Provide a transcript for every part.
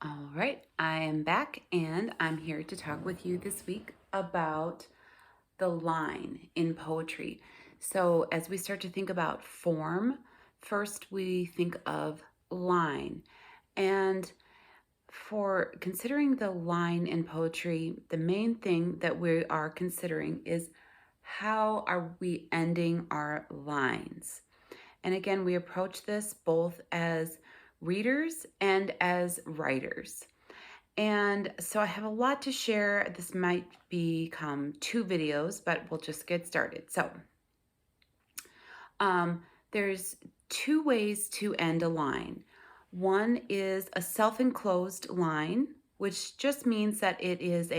All right, I am back and I'm here to talk with you this week about the line in poetry. So, as we start to think about form, first we think of line. And for considering the line in poetry, the main thing that we are considering is how are we ending our lines? And again, we approach this both as readers and as writers. And so I have a lot to share. This might become two videos, but we'll just get started. So um, there's two ways to end a line. One is a self-enclosed line, which just means that it is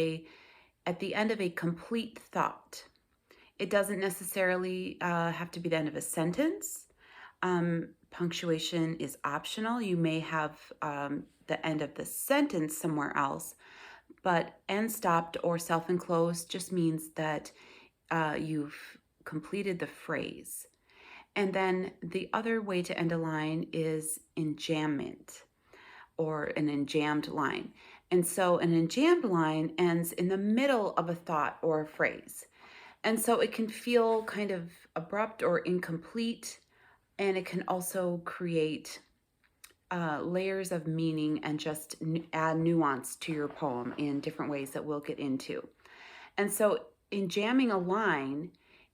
at the end of a complete thought. It doesn't necessarily have to be the end of a sentence. Punctuation is optional. You may have the end of the sentence somewhere else, but end stopped or self-enclosed just means that you've completed the phrase. And then the other way to end a line is enjambment or an enjambed line. And so an enjambed line ends in the middle of a thought or a phrase. And so it can feel kind of abrupt or incomplete, and it can also create layers of meaning and just add nuance to your poem in different ways that we'll get into. And so, in jamming a line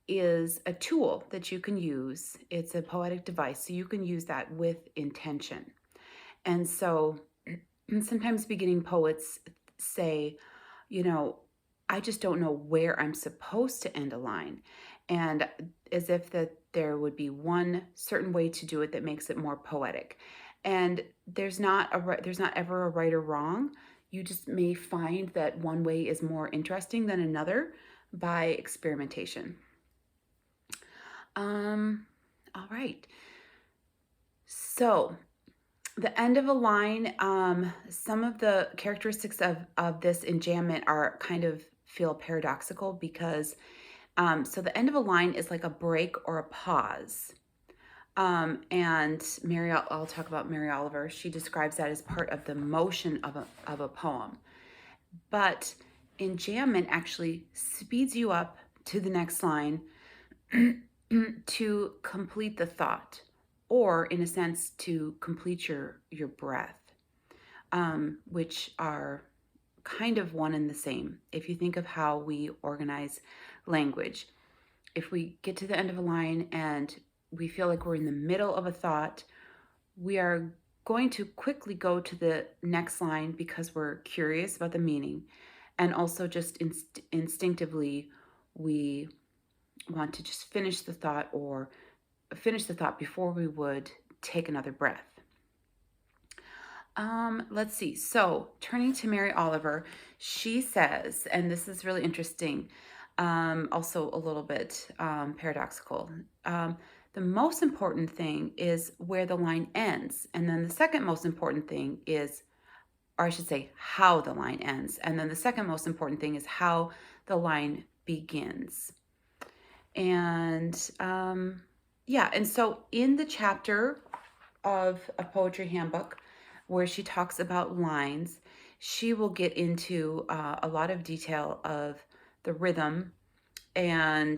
is a tool that you can use. It's a poetic device, so you can use that with intention. And so, sometimes beginning poets say, you know, I just don't know where I'm supposed to end a line. And as if that there would be one certain way to do it that makes it more poetic. And there's not ever a right or wrong. You just may find that one way is more interesting than another by experimentation. All right. So the end of a line, some of the characteristics of this enjambment are kind of feel paradoxical because so the end of a line is like a break or a pause. And I'll talk about Mary Oliver. She describes that as part of the motion of a poem. But enjambment actually speeds you up to the next line to complete the thought, or in a sense, to complete your breath, which are kind of one and the same. If you think of how we organize language, if we get to the end of a line and we feel like we're in the middle of a thought, we are going to quickly go to the next line because we're curious about the meaning. And also, just instinctively, we want to just finish the thought or finish the thought before we would take another breath. Let's see. So, turning to Mary Oliver, she says, and this is really interesting, also a little bit paradoxical. The most important thing is where the line ends. And then the second most important thing is, or I should say, how the line ends. And then the second most important thing is how the line begins. And yeah, and so in the chapter of a poetry handbook where she talks about lines, she will get into a lot of detail of the rhythm and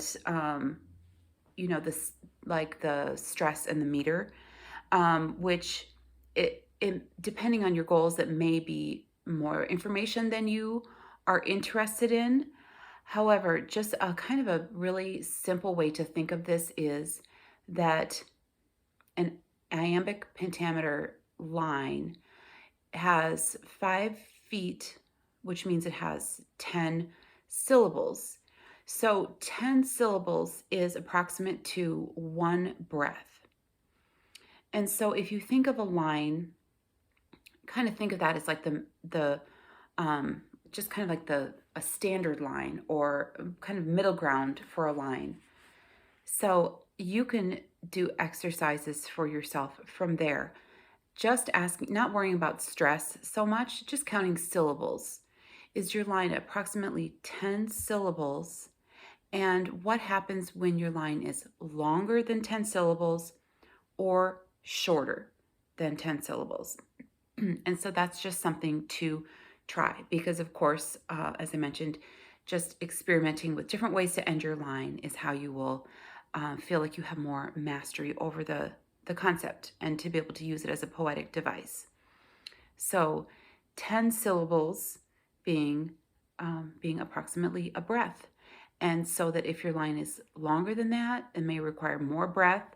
this, like the stress and the meter, which depending on your goals, that may be more information than you are interested in. However, just a kind of a really simple way to think of this is that an iambic pentameter line has 5 feet, which means it has 10 syllables. So 10 syllables is approximate to one breath. And so if you think of a line, kind of think of that as like the just kind of like a standard line or kind of middle ground for a line. So you can do exercises for yourself from there. Just asking, not worrying about stress so much, just counting syllables. Is your line approximately 10 syllables? And what happens when your line is longer than 10 syllables or shorter than 10 syllables? And so that's just something to try because, of course, as I mentioned, just experimenting with different ways to end your line is how you will feel like you have more mastery over the concept and to be able to use it as a poetic device. So 10 syllables being being approximately a breath. And so that if your line is longer than that, it may require more breath.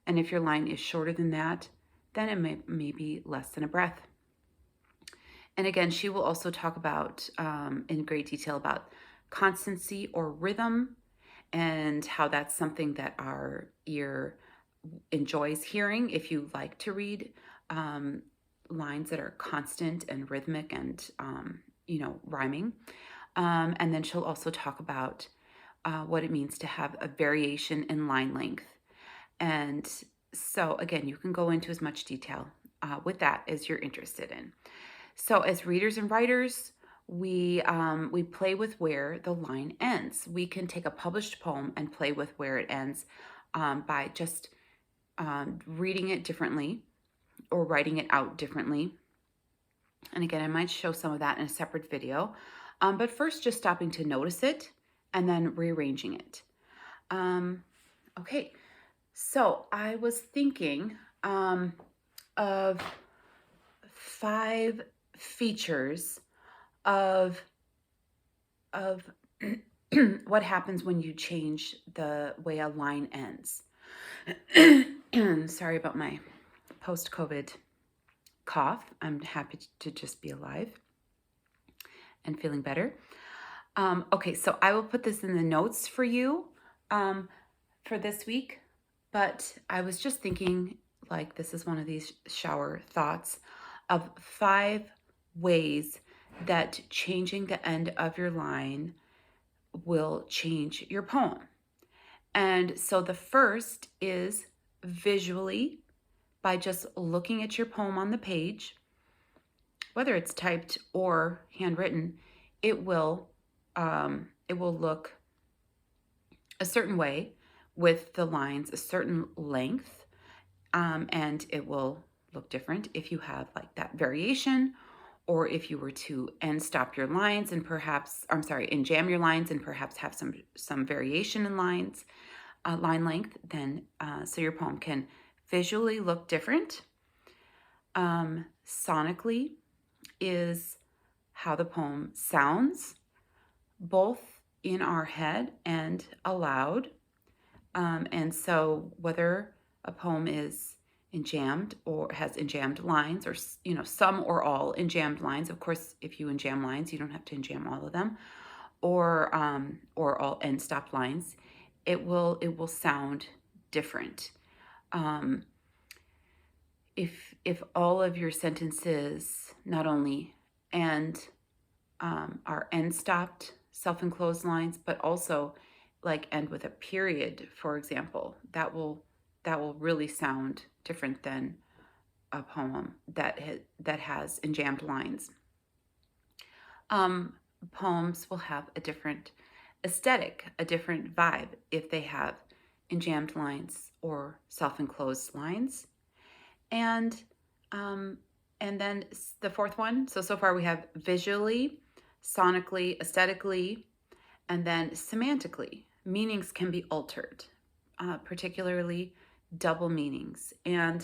And if your line is shorter than that, then it may be less than a breath. And again, she will also talk about in great detail about constancy or rhythm and how that's something that our ear enjoys hearing if you like to read um, lines that are constant and rhythmic and, rhyming. And then she'll also talk about what it means to have a variation in line length. And so, again, you can go into as much detail with that as you're interested in. So, as readers and writers, we play with where the line ends. We can take a published poem and play with where it ends by just reading it differently or writing it out differently. And again, I might show some of that in a separate video. But first, just stopping to notice it and then rearranging it. Okay, so I was thinking of 5 features of what happens when you change the way a line ends. Sorry about my post-COVID cough. I'm happy to just be alive and feeling better. Okay, so I will put this in the notes for you for this week, but I was just thinking, like, this is one of these shower thoughts of 5 ways that changing the end of your line will change your poem. And so the first is visually, by just looking at your poem on the page, whether it's typed or handwritten, it will look a certain way with the lines a certain length, and it will look different if you have like that variation, or if you were to end stop your lines and perhaps, and jam your lines and perhaps have some variation in lines, line length, then so your poem can visually look different. Sonically is how the poem sounds, both in our head and aloud. And so whether a poem is enjammed or has enjammed lines, or some or all enjammed lines. Of course, if you enjam lines, you don't have to enjam all of them, or all end stop lines. It will sound different. If all of your sentences not only end are end stopped self-enclosed lines, but also like end with a period, for example, that will really sound different than a poem that has enjammed lines. Poems will have a different aesthetic, a different vibe if they have enjammed lines or self-enclosed lines. And then the fourth one, so far we have visually, sonically, aesthetically, and then semantically. Meanings can be altered, particularly double meanings. And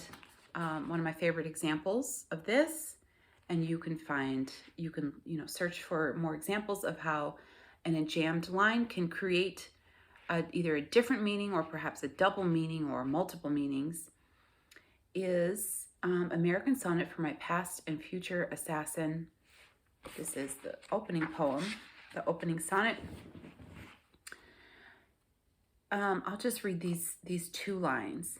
one of my favorite examples of this, and you can search for more examples of how an enjammed line can create either a different meaning or perhaps a double meaning or multiple meanings, is American Sonnet for My Past and Future Assassin. This is the opening poem, the opening sonnet. I'll just read these 2 lines.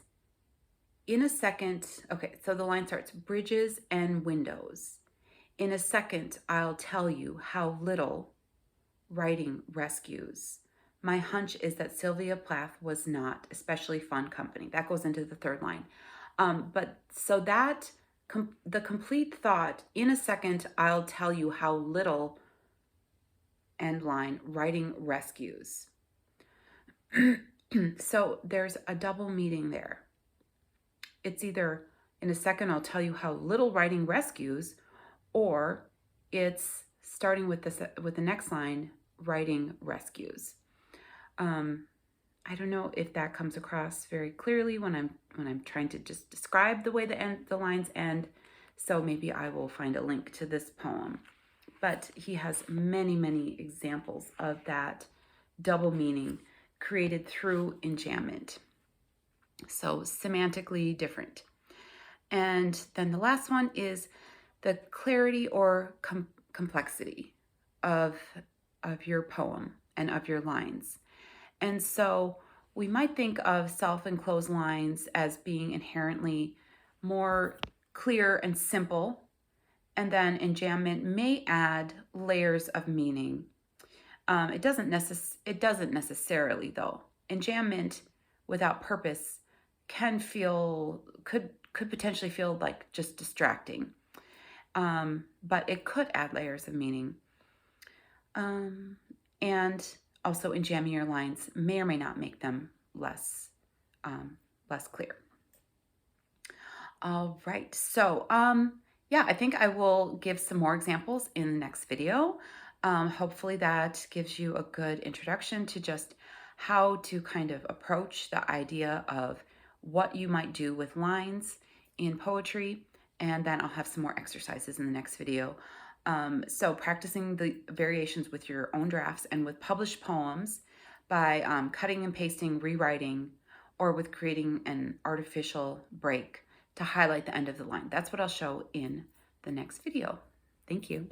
In a second, okay, so the line starts, bridges and windows. In a second, I'll tell you how little writing rescues. My hunch is that Sylvia Plath was not especially fun company. That goes into the 3rd line. But so that the complete thought, in a second, I'll tell you how little, end line, writing rescues. So there's a double meaning there. It's either, In a second, I'll tell you how little writing rescues, or it's starting with the next line, writing rescues. I don't know if that comes across very clearly when I'm trying to just describe the way the lines end. So maybe I will find a link to this poem. But he has many, many examples of that double meaning created through enjambment. So semantically different. And then the last one is the clarity or complexity of your poem and of your lines. And so we might think of self-enclosed lines as being inherently more clear and simple, and then enjambment may add layers of meaning. It doesn't necessarily, though. Enjambment without purpose could potentially feel like just distracting, but it could add layers of meaning. And also, enjamming your lines may or may not make them less clear. All right, so yeah, I think I will give some more examples in the next video. Hopefully that gives you a good introduction to just how to kind of approach the idea of what you might do with lines in poetry, and then I'll have some more exercises in the next video. So practicing the variations with your own drafts and with published poems by cutting and pasting, rewriting, or with creating an artificial break to highlight the end of the line. That's what I'll show in the next video. Thank you.